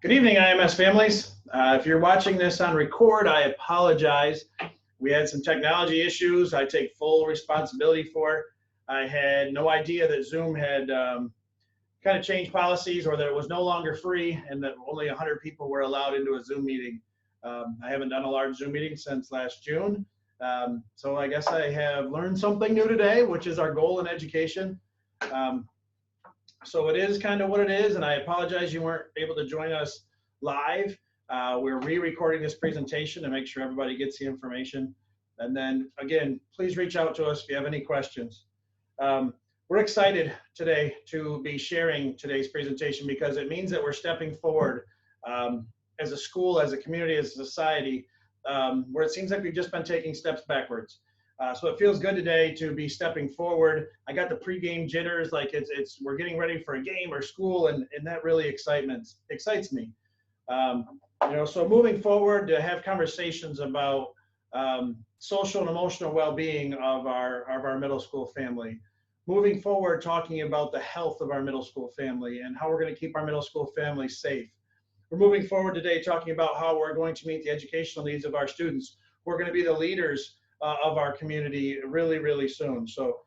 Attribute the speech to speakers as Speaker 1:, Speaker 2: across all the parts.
Speaker 1: Good evening, IMS families. If you're watching this on record, I apologize. We had some technology issues I take full responsibility for. I had no idea that Zoom had kind of changed policies, or that it was no longer free and that only 100 people were allowed into a Zoom meeting. I haven't done a large Zoom meeting since last June. So I guess I have learned something new today, which is our goal in education. So it is kind of what it is, and I apologize you weren't able to join us live. We're re-recording this presentation to make sure everybody gets the information. And then again, please reach out to us if you have any questions. We're excited today to be sharing today's presentation because it means that we're stepping forward as a school, as a community, as a society, where it seems like we've just been taking steps backwards. So it feels good today to be stepping forward. I got the pregame jitters, like we're getting ready for a game or school, and that really excites me. So moving forward to have conversations about social and emotional well-being of our middle school family. Moving forward, talking about the health of our middle school family and how we're going to keep our middle school family safe. We're moving forward today talking about how we're going to meet the educational needs of our students. We're going to be the leaders of our community really, really soon. So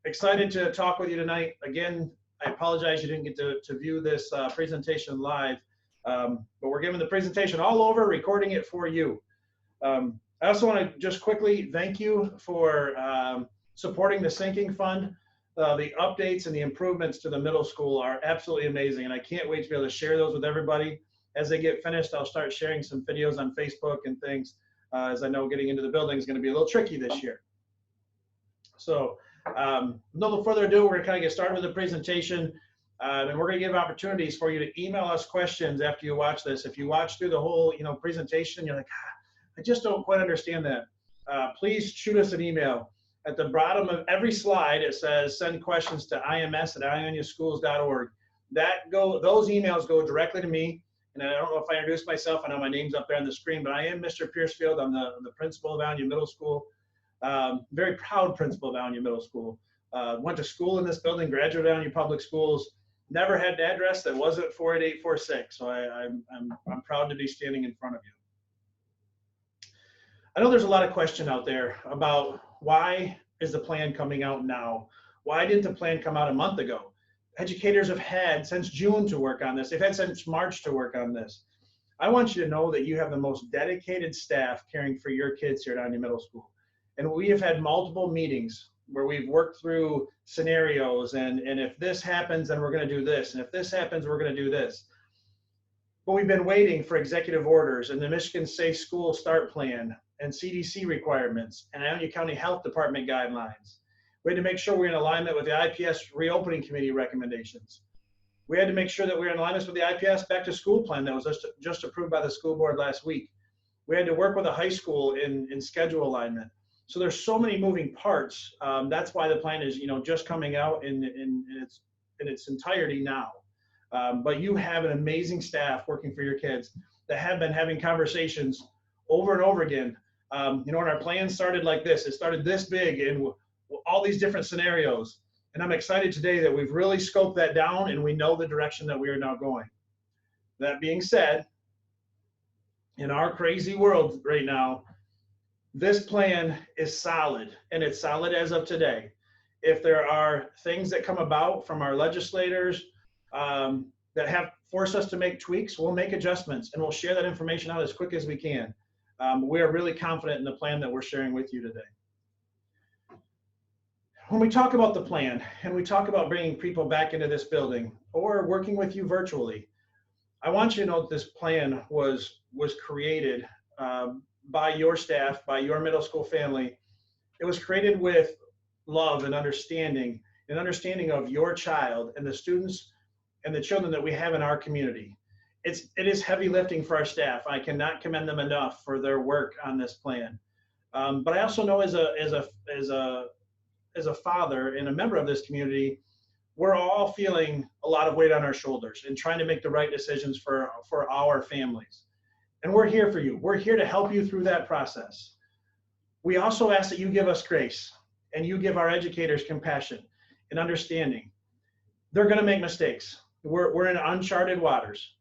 Speaker 1: excited to talk with you tonight. Again, I apologize you didn't get to view this presentation live, but we're giving the presentation all over, recording it for you. I also want to just quickly thank you for supporting the sinking fund. The updates and the improvements to the middle school are absolutely amazing, and I can't wait to be able to share those with everybody. As they get finished, I'll start sharing some videos on Facebook and things, as I know getting into the building is going to be a little tricky this year. So no further ado, we're going to kind of get started with the presentation, and we're going to give opportunities for you to email us questions after you watch this. If you watch through the whole presentation, you're like, I just don't quite understand that. Please shoot us an email. At the bottom of every slide, it says send questions to ims@ioniaschools.org. Those emails go directly to me. And I don't know if I introduced myself. I know my name's up there on the screen, but I am Mr. Piercefield. I'm the principal of Ionia Middle School. Very proud principal of Ionia Middle School. Went to school in this building, graduated Ionia Public Schools. Never had an address that wasn't 48846. So I'm proud to be standing in front of you. I know there's a lot of question out there about why is the plan coming out now? Why didn't the plan come out a month ago? Educators have had since June to work on this. They've had since March to work on this. I want you to know that you have the most dedicated staff caring for your kids here at Ionia Middle School. And we have had multiple meetings where we've worked through scenarios, and if this happens, then we're going to do this. And if this happens, we're going to do this. But we've been waiting for executive orders and the Michigan Safe School Start Plan and CDC requirements and Ionia County Health Department guidelines. We had to make sure we're in alignment with the IPS reopening committee recommendations. We had to make sure that we're in alignment with the IPS back to school plan that was just approved by the school board last week. We had to work with a high school in schedule alignment. So there's so many moving parts. That's why the plan is just coming out in its entirety now. But you have an amazing staff working for your kids that have been having conversations over and over again. When our plan started like this, it started this big and all these different scenarios. And I'm excited today that we've really scoped that down and we know the direction that we are now going. That being said, in our crazy world right now, this plan is solid, and it's solid as of today. If there are things that come about from our legislators that have forced us to make tweaks, we'll make adjustments and we'll share that information out as quick as we can. We are really confident in the plan that we're sharing with you today. When we talk about the plan and we talk about bringing people back into this building or working with you virtually, I want you to know that this plan was created by your staff, by your middle school family. It was created with love and understanding of your child and the students and the children that we have in our community. It is heavy lifting for our staff. I cannot commend them enough for their work on this plan. But I also know as a father and a member of this community, we're all feeling a lot of weight on our shoulders and trying to make the right decisions for our families. And we're here for you. We're here to help you through that process. We also ask that you give us grace and you give our educators compassion and understanding. They're going to make mistakes. We're in uncharted waters.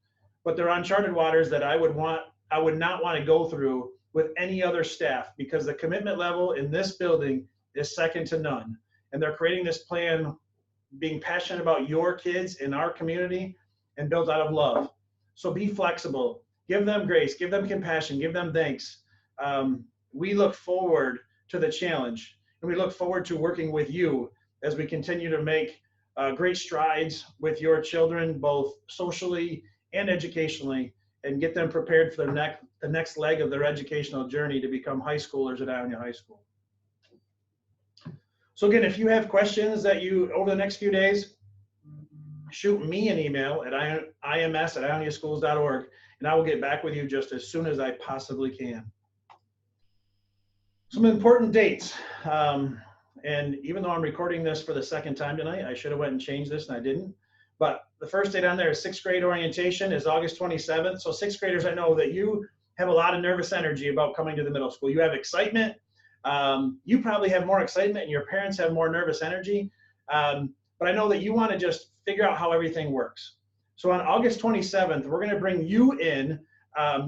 Speaker 1: but they're uncharted waters that I would not want to go through with any other staff, because the commitment level in this building is second to none. And they're creating this plan being passionate about your kids in our community and built out of love. So be flexible, give them grace, give them compassion, give them thanks. We look forward to the challenge, and we look forward to working with you as we continue to make great strides with your children, both socially and educationally, and get them prepared for the next leg of their educational journey to become high schoolers at Ionia High School. So again, if you have questions that over the next few days, shoot me an email at ims@ioniaschools.org, and I will get back with you just as soon as I possibly can. Some important dates. And even though I'm recording this for the second time tonight, I should have went and changed this and I didn't. But the first date on there is 6th grade orientation is August 27th. So 6th graders, I know that you have a lot of nervous energy about coming to the middle school. You have excitement. You probably have more excitement and your parents have more nervous energy. But I know that you want to just figure out how everything works. So on August 27th, we're going to bring you in,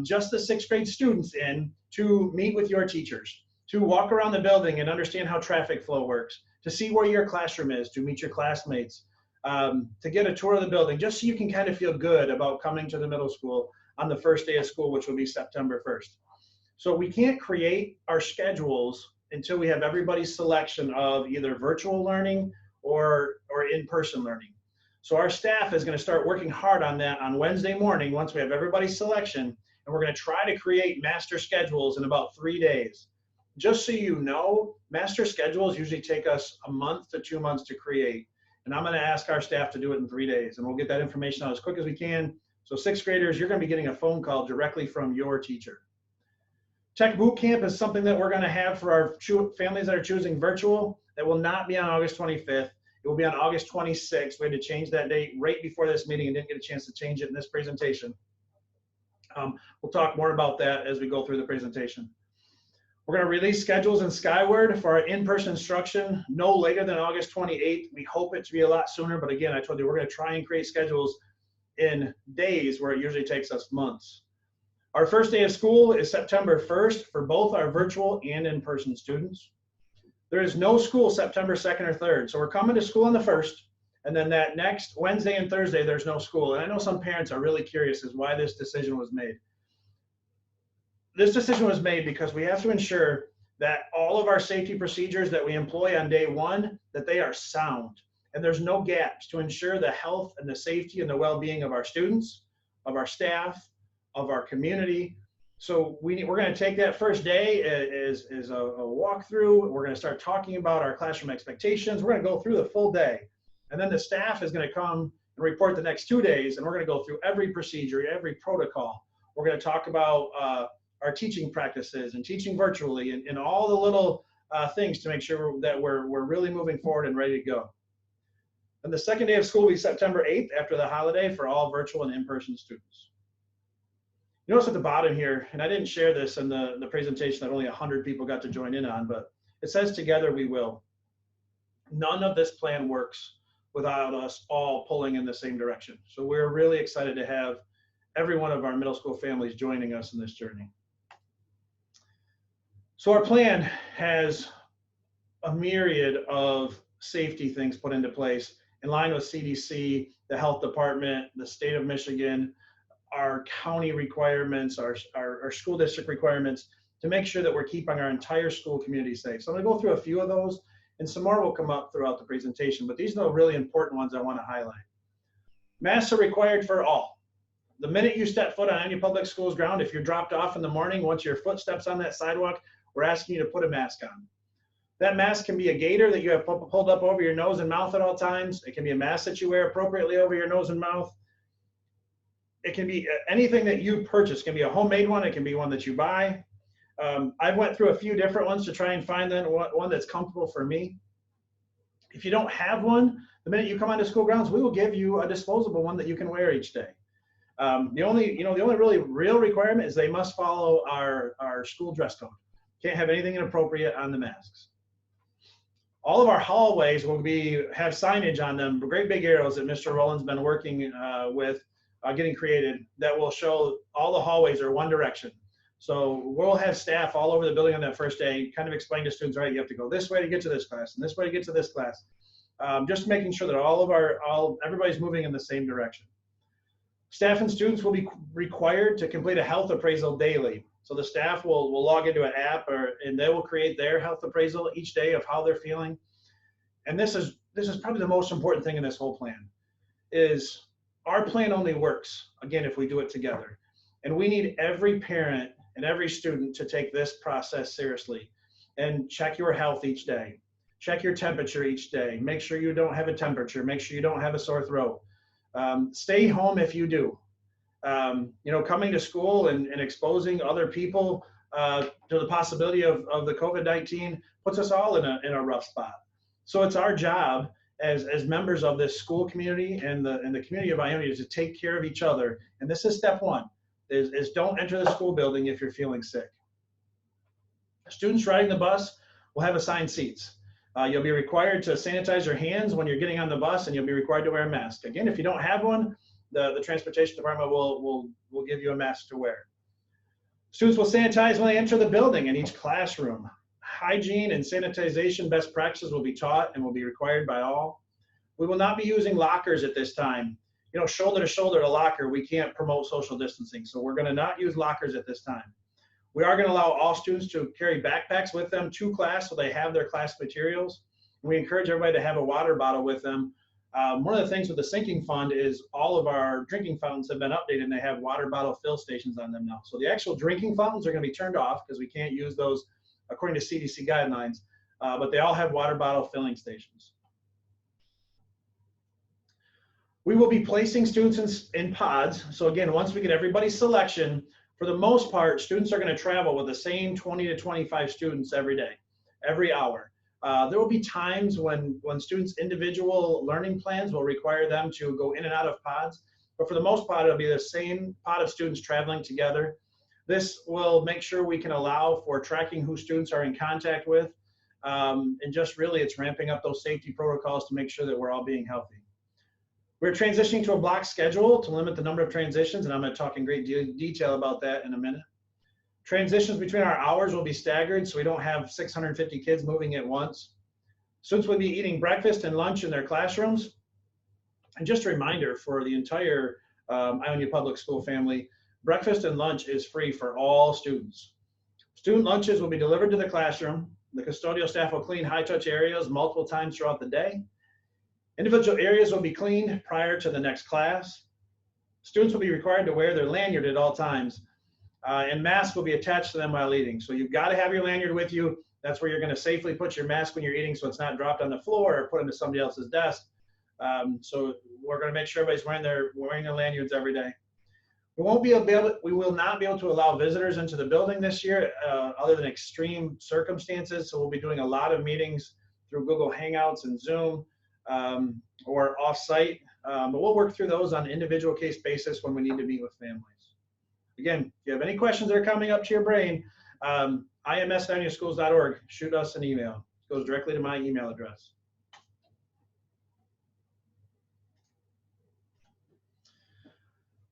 Speaker 1: just the 6th grade students in, to meet with your teachers, to walk around the building and understand how traffic flow works, to see where your classroom is, to meet your classmates, to get a tour of the building, just so you can kind of feel good about coming to the middle school on the first day of school, which will be September 1st. So we can't create our schedules until we have everybody's selection of either virtual learning or in-person learning. So our staff is going to start working hard on that on Wednesday morning once we have everybody's selection, and we're going to try to create master schedules in about 3 days. Just so you know, master schedules usually take us a month to 2 months to create. And I'm going to ask our staff to do it in 3 days, and we'll get that information out as quick as we can. So 6th graders, you're going to be getting a phone call directly from your teacher. Tech Boot Camp is something that we're going to have for our families that are choosing virtual. That will not be on August 25th. It will be on August 26th. We had to change that date right before this meeting and didn't get a chance to change it in this presentation. We'll talk more about that as we go through the presentation. We're going to release schedules in Skyward for our in-person instruction no later than August 28th. We hope it to be a lot sooner, but again, I told you we're going to try and create schedules in days where it usually takes us months. Our first day of school is September 1st for both our virtual and in-person students. There is no school September 2nd or 3rd, so we're coming to school on the 1st, and then that next Wednesday and Thursday, there's no school. And I know some parents are really curious as why this decision was made. This decision was made because we have to ensure that all of our safety procedures that we employ on day one, that they are sound, and there's no gaps to ensure the health and the safety and the well-being of our students, of our staff, of our community. So we're going to take that first day as a walkthrough. We're going to start talking about our classroom expectations. We're going to go through the full day. And then the staff is going to come and report the next 2 days, and we're going to go through every procedure, every protocol. We're going to talk about our teaching practices and teaching virtually and all the little things to make sure that we're really moving forward and ready to go. And the second day of school will be September 8th after the holiday for all virtual and in-person students. You notice at the bottom here, and I didn't share this in the presentation that only 100 people got to join in on, but it says together we will. None of this plan works without us all pulling in the same direction. So we're really excited to have every one of our middle school families joining us in this journey. So our plan has a myriad of safety things put into place in line with CDC, the health department, the state of Michigan, our county requirements, our school district requirements to make sure that we're keeping our entire school community safe. So I'm going to go through a few of those, and some more will come up throughout the presentation, but these are the really important ones I want to highlight. Masks are required for all. The minute you step foot on any public schools ground, if you're dropped off in the morning, once your foot steps on that sidewalk, we're asking you to put a mask on. That mask can be a gaiter that you have pulled up over your nose and mouth at all times. It can be a mask that you wear appropriately over your nose and mouth. It can be anything that you purchase. It can be a homemade one. It can be one that you buy. I went through a few different ones to try and find one that's comfortable for me. If you don't have one, the minute you come onto school grounds, we will give you a disposable one that you can wear each day. The only really real requirement is they must follow our school dress code. Can't have anything inappropriate on the masks. All of our hallways will have signage on them, great big arrows that Mr. Rowland's been working with getting created that will show all the hallways are one direction. So we'll have staff all over the building on that first day, kind of explain to students, all right, you have to go this way to get to this class and this way to get to this class. Just making sure that everybody's moving in the same direction. Staff and students will be required to complete a health appraisal daily. So the staff will log into an app and they will create their health appraisal each day of how they're feeling. And this is probably the most important thing in this whole plan, is our plan only works, again, if we do it together. And we need every parent and every student to take this process seriously and check your health each day. Check your temperature each day. Make sure you don't have a temperature. Make sure you don't have a sore throat. Stay home if you do. Coming to school and exposing other people to the possibility of the COVID-19 puts us all in a rough spot. So it's our job as members of this school community and the community of Ionia to take care of each other. And this is step one, is don't enter the school building if you're feeling sick. Students riding the bus will have assigned seats. You'll be required to sanitize your hands when you're getting on the bus, and you'll be required to wear a mask. Again, if you don't have one, the transportation department will give you a mask to wear. Students will sanitize when they enter the building in each classroom. Hygiene and sanitization best practices will be taught and will be required by all. We will not be using lockers at this time. Shoulder to shoulder to locker, we can't promote social distancing. So we're going to not use lockers at this time. We are going to allow all students to carry backpacks with them to class so they have their class materials. We encourage everybody to have a water bottle with them. One of the things with the sinking fund is all of our drinking fountains have been updated and they have water bottle fill stations on them now. So the actual drinking fountains are going to be turned off because we can't use those according to CDC guidelines, but they all have water bottle filling stations. We will be placing students in pods. So again, once we get everybody's selection, for the most part, students are going to travel with the same 20 to 25 students every day, every hour. There will be times when students' individual learning plans will require them to go in and out of pods, but for the most part, it'll be the same pod of students traveling together. This will make sure we can allow for tracking who students are in contact with, and just really it's ramping up those safety protocols to make sure that we're all being healthy. We're transitioning to a block schedule to limit the number of transitions, and I'm going to talk in great detail about that in a minute. Transitions between our hours will be staggered, so we don't have 650 kids moving at once. Students will be eating breakfast and lunch in their classrooms. And just a reminder for the entire Ionia Public School family, breakfast and lunch is free for all students. Student lunches will be delivered to the classroom. The custodial staff will clean high-touch areas multiple times throughout the day. Individual areas will be cleaned prior to the next class. Students will be required to wear their lanyard at all times, and masks will be attached to them while eating. So you've got to have your lanyard with you. That's where you're going to safely put your mask when you're eating so it's not dropped on the floor or put into somebody else's desk. So we're going to make sure everybody's wearing their lanyards every day. We will not be able to allow visitors into the building this year other than extreme circumstances. So we'll be doing a lot of meetings through Google Hangouts and Zoom or off-site. But we'll work through those on an individual case basis when we need to meet with families. Again, if you have any questions that are coming up to your brain, IMS.IoniaSchools.org, shoot us an email. It goes directly to my email address.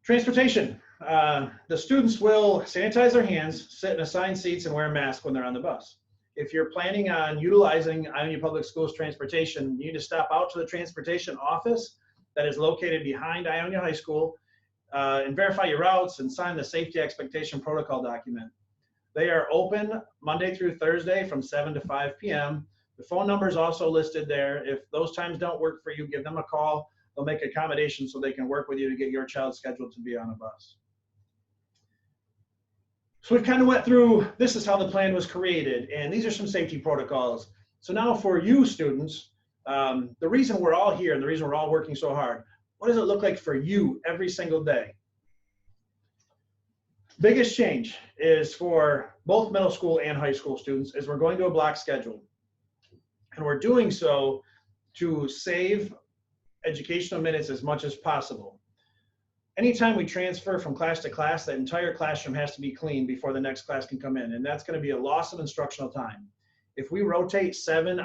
Speaker 1: Transportation. The students will sanitize their hands, sit in assigned seats, and wear a mask when they're on the bus. If you're planning on utilizing Ionia Public Schools transportation, you need to stop out to the transportation office that is located behind Ionia High School and verify your routes and sign the safety expectation protocol document. They are open Monday through Thursday from 7 to 5 p.m. The phone number is also listed there. If those times don't work for you, give them a call. They'll make accommodations so they can work with you to get your child scheduled to be on a bus. So we've kind of went through, this is how the plan was created, and these are some safety protocols. So now for you students, the reason we're all here and the reason we're all working so hard, what does it look like for you every single day? Biggest change is for both middle school and high school students is we're going to a block schedule. And we're doing so to save educational minutes as much as possible. Anytime we transfer from class to class, that entire classroom has to be cleaned before the next class can come in, and that's going to be a loss of instructional time. If we rotate 7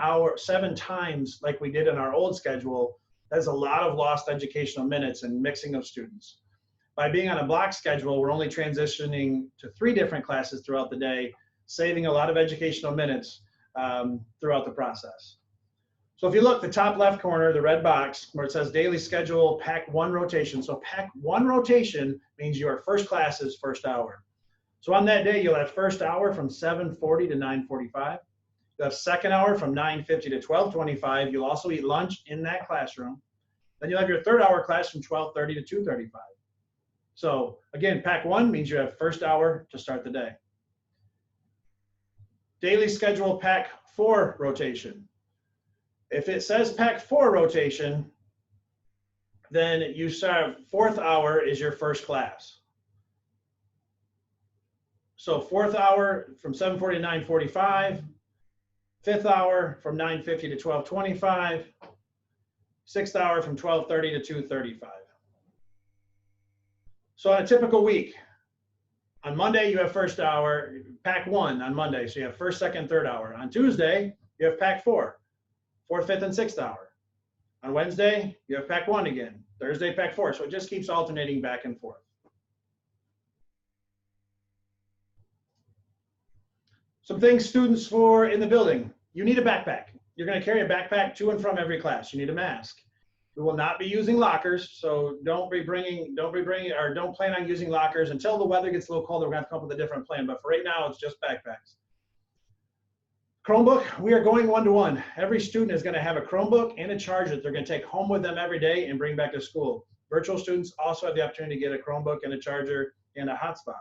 Speaker 1: times like we did in our old schedule, that's a lot of lost educational minutes and mixing of students. By being on a block schedule, we're only transitioning to 3 different classes throughout the day, saving a lot of educational minutes throughout the process. So if you look, the top left corner, the red box where it says daily schedule, pack 1 rotation. So pack 1 rotation means your first class is first hour. So on that day, you'll have first hour from 7:40 to 9:45. You'll have second hour from 9:50 to 12:25. You'll also eat lunch in that classroom. Then you'll have your third hour class from 12:30 to 2:35. So again, pack 1 means you have first hour to start the day. Daily schedule pack 4 rotation. If it says pack 4 rotation, then you start, 4th hour is your first class. So 4th hour from 7:40 to 9:45, 5th hour from 9:50 to 12:25, 6th hour from 12:30 to 2:35. So on a typical week, on Monday you have first hour, pack 1 on Monday, so you have first, second, third hour. On Tuesday, you have pack 4, 4th, 5th, and 6th hour. On Wednesday, you have pack 1 again. Thursday, pack 4. So it just keeps alternating back and forth. Some things students for in the building. You need a backpack. You're going to carry a backpack to and from every class. You need a mask. We will not be using lockers, so don't plan on using lockers until the weather gets a little colder. We're going to have to come up with a different plan, but for right now, it's just backpacks. Chromebook, we are going 1-to-1. Every student is going to have a Chromebook and a charger that they're going to take home with them every day and bring back to school. Virtual students also have the opportunity to get a Chromebook and a charger and a hotspot.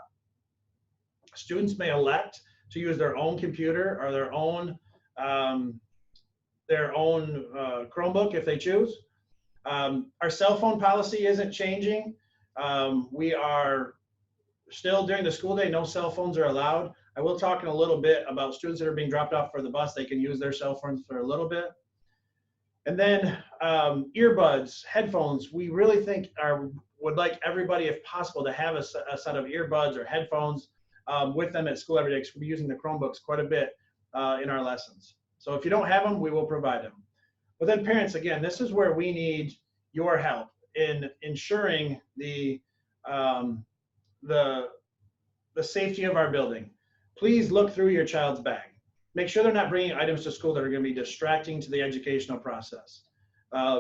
Speaker 1: Students may elect to use their own computer or their own Chromebook if they choose. Our cell phone policy isn't changing. We are still, during the school day, no cell phones are allowed. I will talk in a little bit about students that are being dropped off for the bus. They can use their cell phones for a little bit. And then earbuds, headphones, we really think would like everybody, if possible, to have a set of earbuds or headphones with them at school every day, because we'll be using the Chromebooks quite a bit in our lessons. So if you don't have them, we will provide them. But then parents, again, this is where we need your help in ensuring the safety of our building. Please look through your child's bag. Make sure they're not bringing items to school that are going to be distracting to the educational process.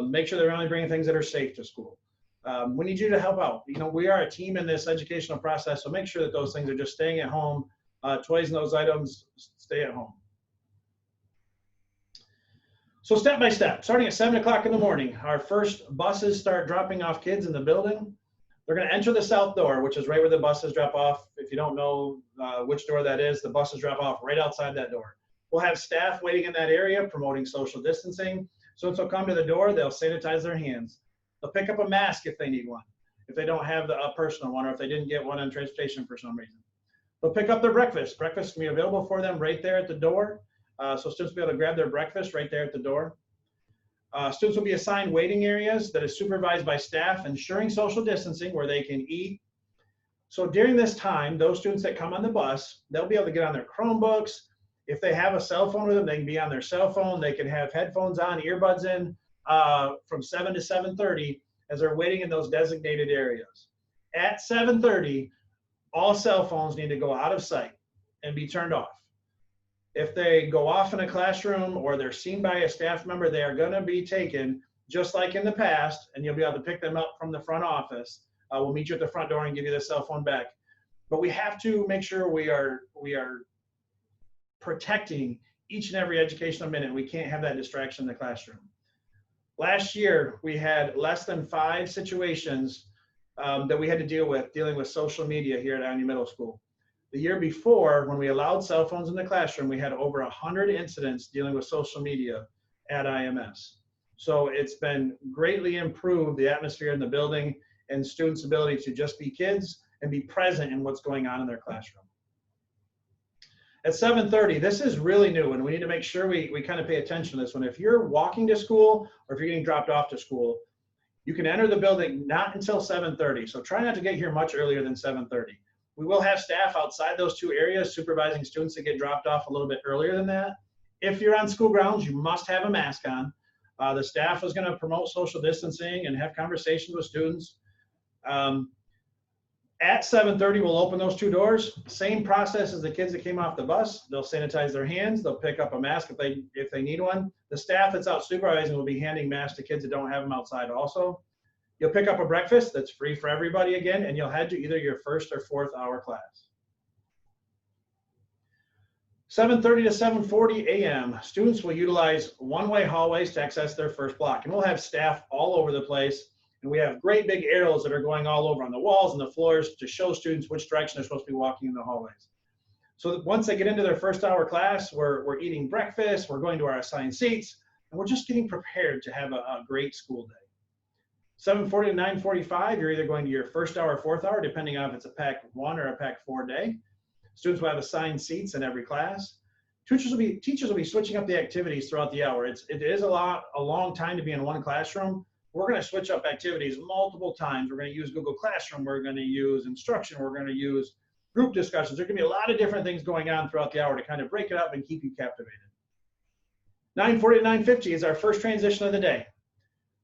Speaker 1: Make sure they're only bringing things that are safe to school. We need you to help out. You know, we are a team in this educational process, so make sure that those things are just staying at home. Toys and those items, stay at home. So step by step, starting at 7 o'clock in the morning, our first buses start dropping off kids in the building. They're going to enter the south door, which is right where the buses drop off. If you don't know which door that is, the buses drop off right outside that door. We'll have staff waiting in that area promoting social distancing. Students will come to the door, they'll sanitize their hands. They'll pick up a mask if they need one, if they don't have a personal one, or if they didn't get one on transportation for some reason. They'll pick up their breakfast. Breakfast can be available for them right there at the door. So students will be able to grab their breakfast right there at the door. Students will be assigned waiting areas that is supervised by staff, ensuring social distancing where they can eat. So during this time, those students that come on the bus, they'll be able to get on their Chromebooks. If they have a cell phone with them, they can be on their cell phone. They can have headphones on, earbuds in from 7 to 7:30 as they're waiting in those designated areas. At 7:30, all cell phones need to go out of sight and be turned off. If they go off in a classroom or they're seen by a staff member, they are going to be taken just like in the past, and you'll be able to pick them up from the front office. We'll meet you at the front door and give you the cell phone back. But we have to make sure we are protecting each and every educational minute. We can't have that distraction in the classroom. Last year, we had less than 5 situations that we had to dealing with social media here at Ionia Middle School. The year before, when we allowed cell phones in the classroom, we had over 100 incidents dealing with social media at IMS. So it's been greatly improved, the atmosphere in the building and students' ability to just be kids and be present in what's going on in their classroom. At 7:30, this is really new, and we need to make sure we kind of pay attention to this one. If you're walking to school or if you're getting dropped off to school, you can enter the building not until 7:30. So try not to get here much earlier than 7:30. We will have staff outside those 2 areas supervising students that get dropped off a little bit earlier than that. If you're on school grounds, you must have a mask on. The staff is going to promote social distancing and have conversations with students. At 7:30, we'll open those two doors. Same process as the kids that came off the bus. They'll sanitize their hands. They'll pick up a mask if they need one. The staff that's out supervising will be handing masks to kids that don't have them outside also. You'll pick up a breakfast that's free for everybody again, and you'll head to either your first or fourth hour class. 7:30 to 7:40 a.m. Students will utilize one-way hallways to access their first block, and we'll have staff all over the place. And we have great big arrows that are going all over on the walls and the floors to show students which direction they're supposed to be walking in the hallways. So that once they get into their first hour class, we're eating breakfast, we're going to our assigned seats, and we're just getting prepared to have a great school day. 7:40 to 9:45, you're either going to your first hour or fourth hour, depending on if it's a Pack 1 or a Pack 4 day. Students will have assigned seats in every class. Teachers will be switching up the activities throughout the hour. It is a long time to be in one classroom. We're going to switch up activities multiple times. We're going to use Google Classroom. We're going to use instruction. We're going to use group discussions. There can be a lot of different things going on throughout the hour to kind of break it up and keep you captivated. 9:40 to 9:50 is our first transition of the day.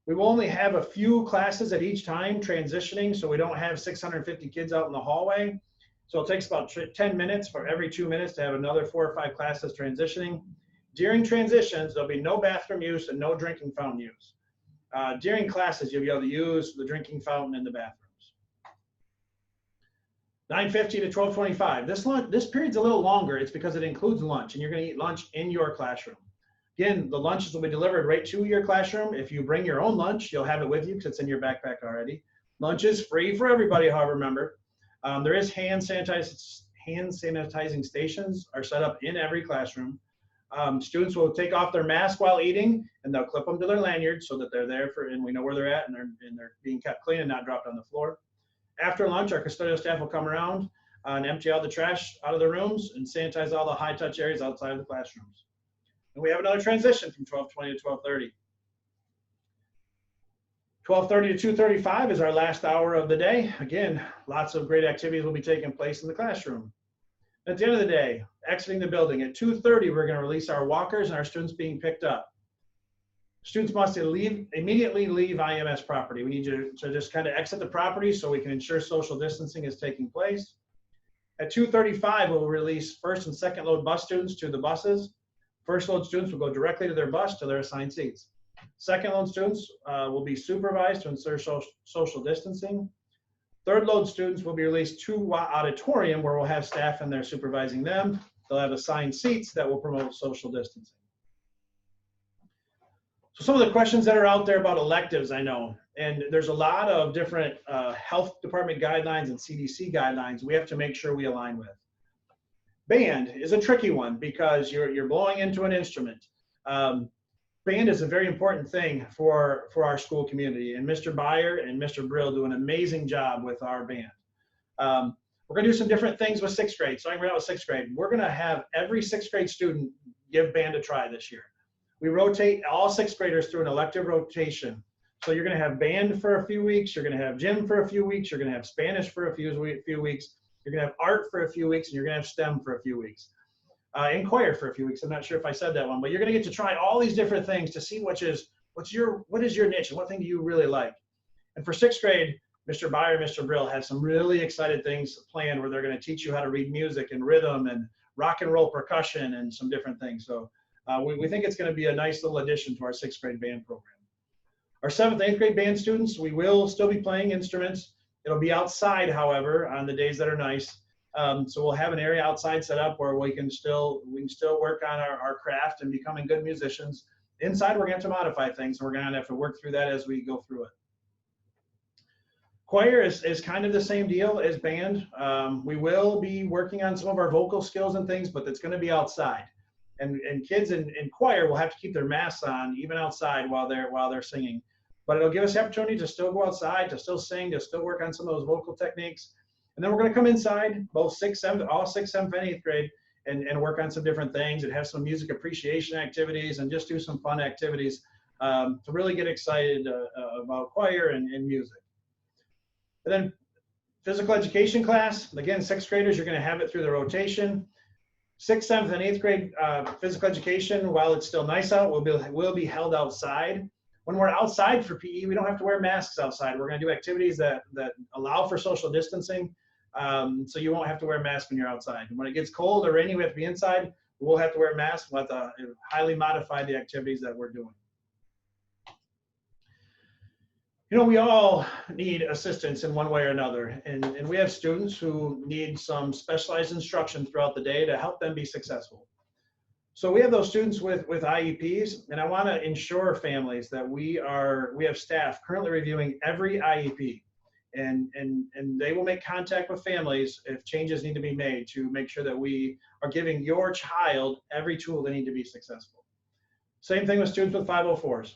Speaker 1: We will only have a few classes at each time transitioning, so we don't have 650 kids out in the hallway. So it takes about 10 minutes for every 2 minutes to have another 4 or 5 classes transitioning. During transitions, there'll be no bathroom use and no drinking fountain use. During classes, you'll be able to use the drinking fountain in the bathrooms. 9:50 to 12:25. This period's a little longer. It's because it includes lunch, and you're going to eat lunch in your classroom. Again, the lunches will be delivered right to your classroom. If you bring your own lunch, you'll have it with you because it's in your backpack already. Lunch is free for everybody, however, remember. There is hand sanitizing stations are set up in every classroom. Students will take off their mask while eating, and they'll clip them to their lanyard so that they're there and we know where they're at, and they're being kept clean and not dropped on the floor. After lunch, our custodial staff will come around and empty all the trash out of the rooms and sanitize all the high-touch areas outside of the classrooms. And we have another transition from 12:20 to 12:30. 12:30 to 2:35 is our last hour of the day. Again, lots of great activities will be taking place in the classroom. At the end of the day, exiting the building, at 2:30, we're going to release our walkers and our students being picked up. Students must immediately leave IMS property. We need you to just kind of exit the property so we can ensure social distancing is taking place. At 2:35, we'll release first and second load bus students to the buses. First load students will go directly to their bus to their assigned seats. Second load students will be supervised to ensure social distancing. Third load students will be released to auditorium where we'll have staff in there supervising them. They'll have assigned seats that will promote social distancing. So some of the questions that are out there about electives, I know, and there's a lot of different health department guidelines and CDC guidelines we have to make sure we align with. Band is a tricky one because you're blowing into an instrument. Band is a very important thing for our school community, and Mr. Beyer and Mr. Brill do an amazing job with our band. We're going to do some different things with sixth grade. Starting right out with sixth grade, we're going to have every sixth grade student give band a try this year. We rotate all sixth graders through an elective rotation. So you're going to have band for a few weeks, you're going to have gym for a few weeks, you're going to have Spanish for a few weeks, you're going to have art for a few weeks, and you're going to have STEM for a few weeks. And choir for a few weeks. I'm not sure if I said that one, but you're going to get to try all these different things to see what is your niche and what thing do you really like. And for sixth grade, Mr. Beyer and Mr. Brill have some really excited things planned where they're going to teach you how to read music and rhythm and rock and roll percussion and some different things. So we think it's going to be a nice little addition to our sixth grade band program. Our seventh and eighth grade band students, we will still be playing instruments. It'll be outside, however, on the days that are nice. So we'll have an area outside set up where we can still work on our craft and becoming good musicians. Inside, we're going to have to modify things, and we're going to have to work through that as we go through it. Choir is kind of the same deal as band. We will be working on some of our vocal skills and things, but it's going to be outside. And kids in choir will have to keep their masks on even outside while they're singing. But it'll give us the opportunity to still go outside, to still sing, to still work on some of those vocal techniques. And then we're going to come inside, all 6th, 7th, and 8th grade, and work on some different things and have some music appreciation activities and just do some fun activities to really get excited about choir and music. And then physical education class, again, 6th graders, you're going to have it through the rotation. 6th, 7th, and 8th grade physical education, while it's still nice out, will be held outside. When we're outside for PE, we don't have to wear masks outside. We're going to do activities that allow for social distancing. so you won't have to wear a mask when you're outside. And when it gets cold or rainy, we have to be inside. We'll have to wear a mask. We'll have to highly modify the activities that we're doing. You know, we all need assistance in one way or another, and we have students who need some specialized instruction throughout the day to help them be successful. So we have those students with IEPs, and I want to ensure families that we have staff currently reviewing every IEP, and they will make contact with families if changes need to be made to make sure that we are giving your child every tool they need to be successful. Same thing with students with 504s.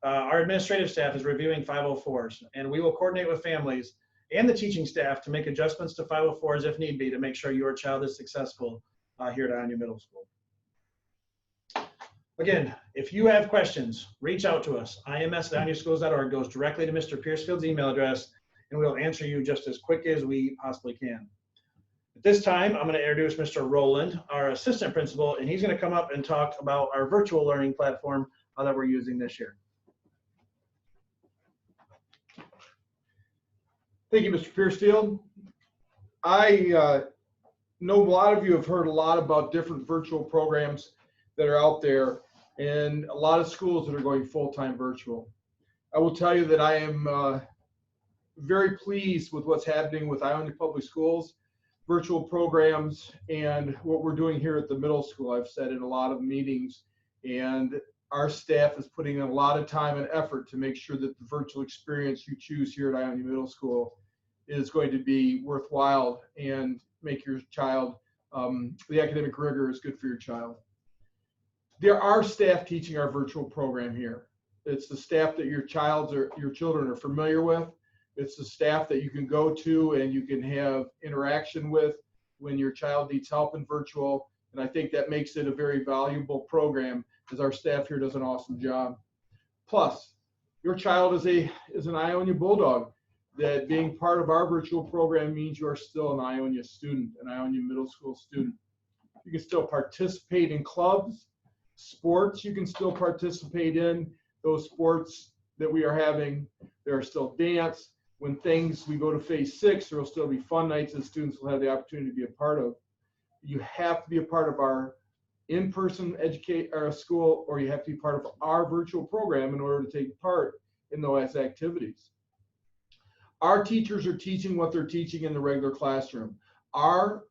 Speaker 1: Our administrative staff is reviewing 504s, and we will coordinate with families and the teaching staff to make adjustments to 504s if need be to make sure your child is successful here at Ionia Middle School. Again, if you have questions, reach out to us. IMS@ioniaschools.org goes directly to Mr. Piercefield's email address, and we'll answer you just as quick as we possibly can. At this time, I'm going to introduce Mr. Rowland, our assistant principal, and he's going to come up and talk about our virtual learning platform that we're using this year.
Speaker 2: Thank you, Mr. Piercefield. I know a lot of you have heard a lot about different virtual programs that are out there and a lot of schools that are going full-time virtual. I will tell you that I am very pleased with what's happening with Ionia Public Schools, virtual programs, and what we're doing here at the middle school. I've said in a lot of meetings, and our staff is putting in a lot of time and effort to make sure that the virtual experience you choose here at Ionia Middle School is going to be worthwhile and make your child, the academic rigor is good for your child. There are staff teaching our virtual program here. It's the staff that your children are familiar with. It's the staff that you can go to and you can have interaction with when your child needs help in virtual. And I think that makes it a very valuable program, as our staff here does an awesome job. Plus, your child is an Ionia Bulldog. That being part of our virtual program means you are still an Ionia student, an Ionia Middle School student. You can still participate in clubs, sports you can still participate in, those sports that we are having. There are still dance. When we go to phase 6, there will still be fun nights that students will have the opportunity to be a part of. You have to be a part of our in-person school, or you have to be part of our virtual program in order to take part in those activities. Our teachers are teaching what they're teaching in the regular classroom. Our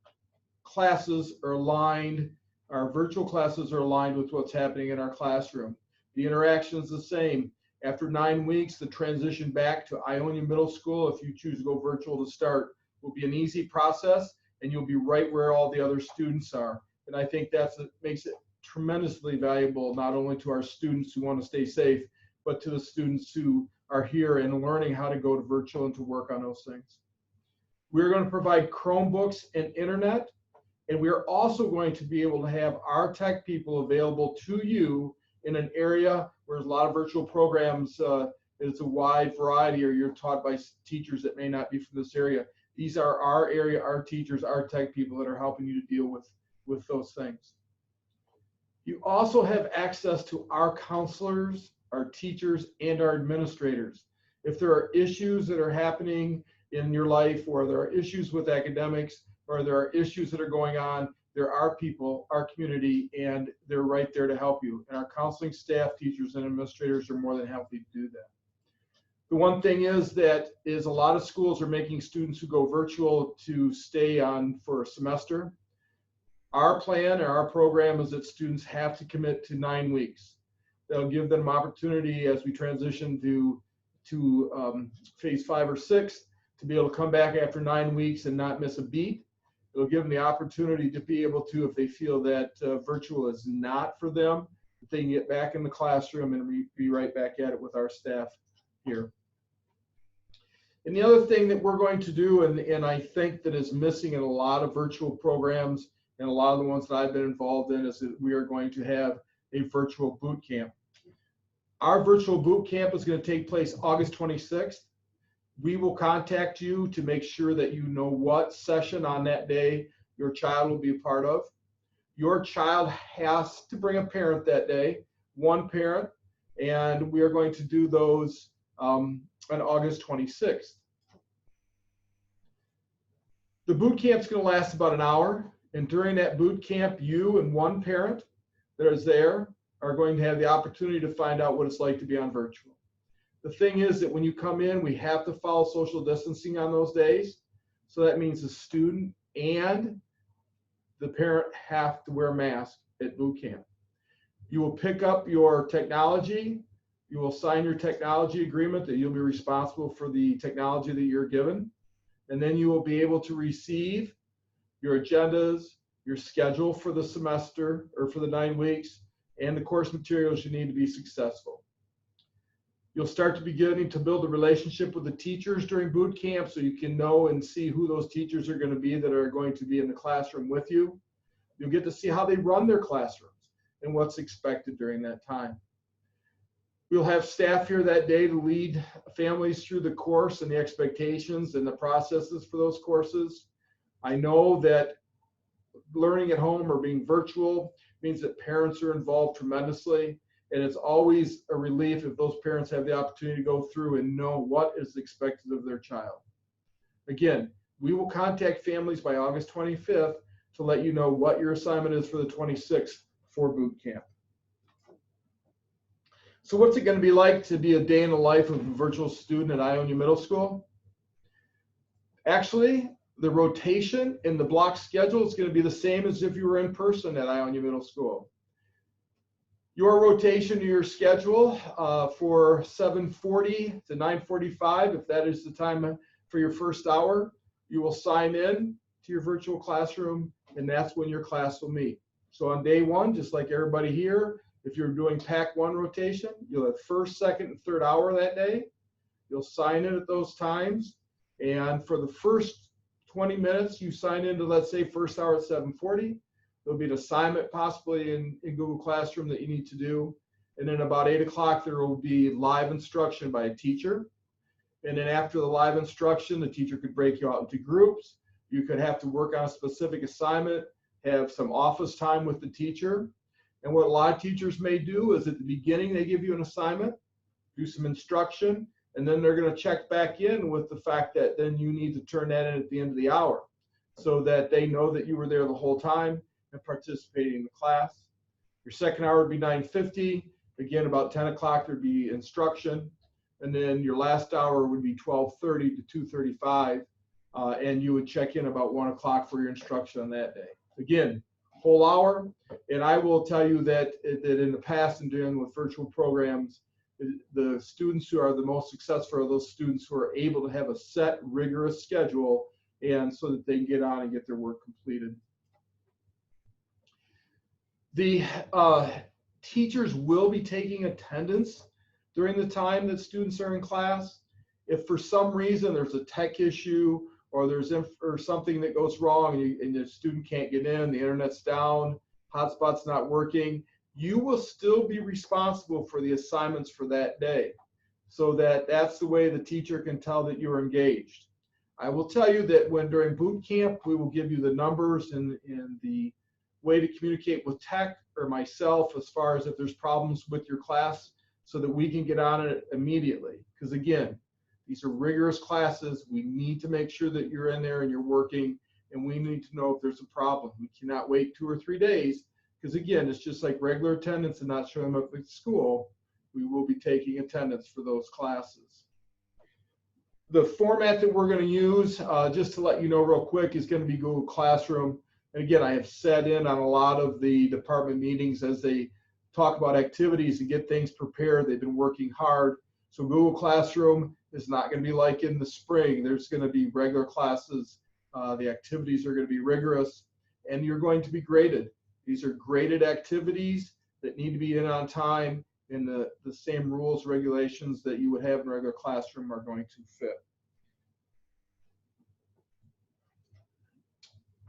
Speaker 2: classes are aligned, our virtual classes are aligned with what's happening in our classroom. The interaction is the same. After 9 weeks, the transition back to Ionia Middle School, if you choose to go virtual to start, will be an easy process, and you'll be right where all the other students are. And I think makes it tremendously valuable, not only to our students who want to stay safe, but to the students who are here and learning how to go to virtual and to work on those things. We're going to provide Chromebooks and internet, and we're also going to be able to have our tech people available to you in an area where there's a lot of virtual programs. It's a wide variety, or you're taught by teachers that may not be from this area. These are our area, our teachers, our tech people that are helping you to deal with those things. You also have access to our counselors, our teachers, and our administrators. If there are issues that are happening in your life, or there are issues with academics, or there are issues that are going on, there are people, our community, and they're right there to help you. And our counseling staff, teachers, and administrators are more than happy to do that. The one thing is a lot of schools are making students who go virtual to stay on for a semester. Our plan or our program is that students have to commit to 9 weeks. That'll give them opportunity as we transition to phase 5 or 6 to be able to come back after 9 weeks and not miss a beat. It'll give them the opportunity to be able to, if they feel that virtual is not for them, they can get back in the classroom and be right back at it with our staff here. And the other thing that we're going to do, and I think that is missing in a lot of virtual programs and a lot of the ones that I've been involved in, is that we are going to have a virtual boot camp. Our virtual boot camp is going to take place August 26th. We will contact you to make sure that you know what session on that day your child will be a part of. Your child has to bring a parent that day, one parent, and we are going to do those on August 26th. The boot camp's going to last about an hour. And during that boot camp, you and one parent that is there are going to have the opportunity to find out what it's like to be on virtual. The thing is that when you come in, we have to follow social distancing on those days. So that means the student and the parent have to wear masks at boot camp. You will pick up your technology. You will sign your technology agreement that you'll be responsible for the technology that you're given. And then you will be able to receive your agendas, your schedule for the semester or for the 9 weeks, and the course materials you need to be successful. You'll start to beginning to build a relationship with the teachers during boot camp so you can know and see who those teachers are going to be that are going to be in the classroom with you. You'll get to see how they run their classrooms and what's expected during that time. We'll have staff here that day to lead families through the course and the expectations and the processes for those courses. I know that learning at home or being virtual means that parents are involved tremendously, and it's always a relief if those parents have the opportunity to go through and know what is expected of their child. Again, we will contact families by August 25th to let you know what your assignment is for the 26th for boot camp. So what's it going to be like to be a day in the life of a virtual student at Ionia Middle School? Actually, the rotation in the block schedule is going to be the same as if you were in person at Ionia Middle School. Your rotation to your schedule for 7:40 to 9:45, if that is the time for your first hour, you will sign in to your virtual classroom, and that's when your class will meet. So on day one, just like everybody here, if you're doing Pack 1 rotation, you'll have first, second, and third hour that day. You'll sign in at those times. And for the first 20 minutes, you sign into, let's say, first hour at 7:40. There'll be an assignment possibly in Google Classroom that you need to do. And then about 8 o'clock, there will be live instruction by a teacher. And then after the live instruction, the teacher could break you out into groups. You could have to work on a specific assignment, have some office time with the teacher. And what a lot of teachers may do is at the beginning, they give you an assignment, do some instruction, and then they're going to check back in with the fact that then you need to turn that in at the end of the hour so that they know that you were there the whole time and participating in the class. Your second hour would be 9:50. Again, about 10 o'clock, there'd be instruction. And then your last hour would be 12:30 to 2:35. And you would check in about 1 o'clock for your instruction on that day. Again, whole hour. And I will tell you that in the past in dealing with virtual programs, the students who are the most successful are those students who are able to have a set, rigorous schedule, and so that they can get on and get their work completed. The teachers will be taking attendance during the time that students are in class. If for some reason there's a tech issue or there's something that goes wrong and the student can't get in, the internet's down, hotspot's not working, you will still be responsible for the assignments for that day, so that's the way the teacher can tell that you're engaged. I will tell you that during boot camp, we will give you the numbers and the way to communicate with tech or myself as far as if there's problems with your class so that we can get on it immediately. Because again, these are rigorous classes. We need to make sure that you're in there and you're working, and we need to know if there's a problem. We cannot wait 2 or 3 days, because again, it's just like regular attendance and not showing up at school. We will be taking attendance for those classes. The format that we're going to use, just to let you know real quick, is going to be Google Classroom. And again, I have sat in on a lot of the department meetings as they talk about activities and get things prepared. They've been working hard. So Google Classroom is not going to be like in the spring. There's going to be regular classes. The activities are going to be rigorous, and you're going to be graded. These are graded activities that need to be in on time, and the same rules, regulations that you would have in a regular classroom are going to fit.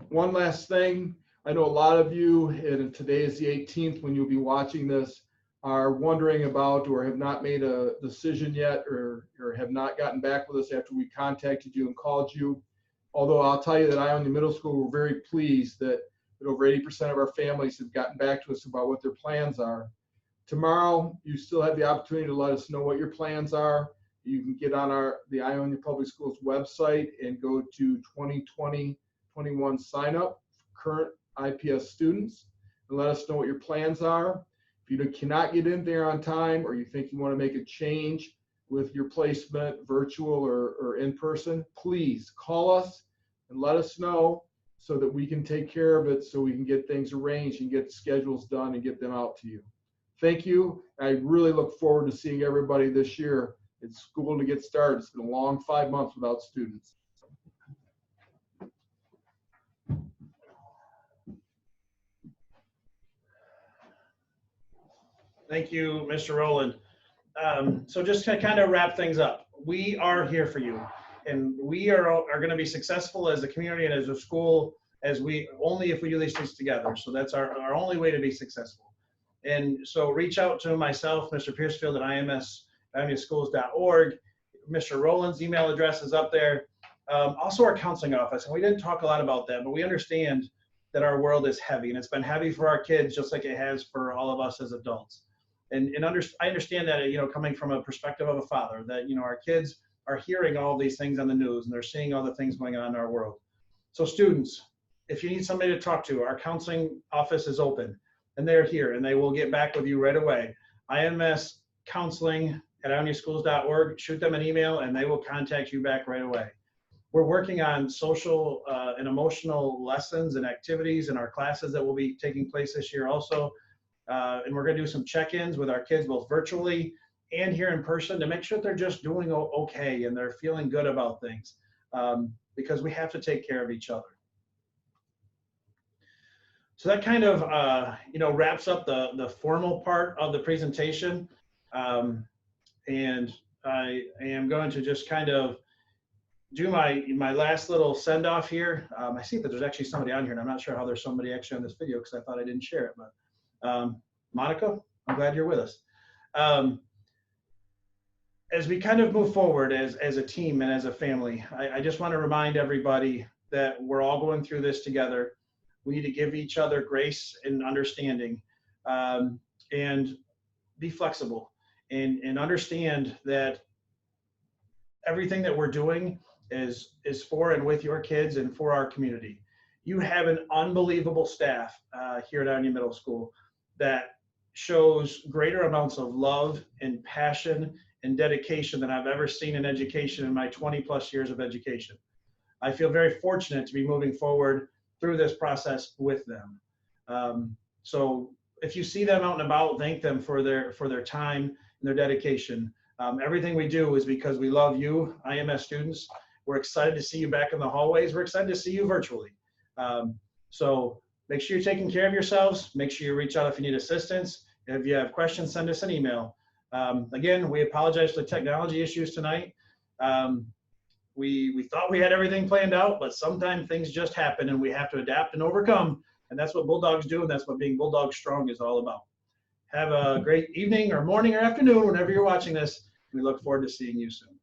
Speaker 2: One last thing. I know a lot of you, and today is the 18th when you'll be watching this, are wondering about or have not made a decision yet or have not gotten back with us after we contacted you and called you. Although I'll tell you that Ionia Middle School, we're very pleased that over 80% of our families have gotten back to us about what their plans are. Tomorrow, you still have the opportunity to let us know what your plans are. You can get on the Ionia Public Schools website and go to 2020 2021 sign up for current IPS students, and let us know what your plans are. If you cannot get in there on time, or you think you want to make a change with your placement, virtual or in person, please call us and let us know so that we can take care of it, so we can get things arranged and get the schedules done and get them out to you. Thank you. I really look forward to seeing everybody this year. It's school to get started. It's been a long 5 months without students.
Speaker 1: Thank you, Mr. Rowland. So just to kind of wrap things up, we are here for you, and we are going to be successful as a community and as a school only if we do these things together. So that's our only way to be successful. And so reach out to myself, Mr. Piercefield at IMSschools.org. Mr. Rowland's email address is up there. Also our counseling office, and we didn't talk a lot about that, but we understand that our world is heavy, and it's been heavy for our kids just like it has for all of us as adults. And I understand that, coming from a perspective of a father, that, our kids are hearing all these things on the news, and they're seeing all the things going on in our world. So students, if you need somebody to talk to, our counseling office is open, and they're here, and they will get back with you right away. IMS counseling at ioniaschools.org, shoot them an email, and they will contact you back right away. We're working on social and emotional lessons and activities in our classes that will be taking place this year also. And we're going to do some check-ins with our kids, both virtually and here in person, to make sure that they're just doing okay and they're feeling good about things, because we have to take care of each other. So that kind of wraps up the formal part of the presentation. And I am going to just kind of do my last little send-off here. I see that there's actually somebody on here, and I'm not sure how there's somebody actually on this video because I thought I didn't share it, but Monica, I'm glad you're with us. As we kind of move forward as a team and as a family, I just want to remind everybody that we're all going through this together. We need to give each other grace and understanding, and be flexible, and understand that everything that we're doing is for and with your kids and for our community. You have an unbelievable staff here at Ionia Middle School that shows greater amounts of love and passion and dedication than I've ever seen in education in my 20+ years of education. I feel very fortunate to be moving forward through this process with them. So if you see them out and about, thank them for their time and their dedication. Everything we do is because we love you, IMS students. We're excited to see you back in the hallways. We're excited to see you virtually. So make sure you're taking care of yourselves. Make sure you reach out if you need assistance. If you have questions, send us an email. Again, we apologize for the technology issues tonight. We thought we had everything planned out, but sometimes things just happen and we have to adapt and overcome. And that's what Bulldogs do, and that's what being Bulldog Strong is all about. Have a great evening or morning or afternoon whenever you're watching this. We look forward to seeing you soon.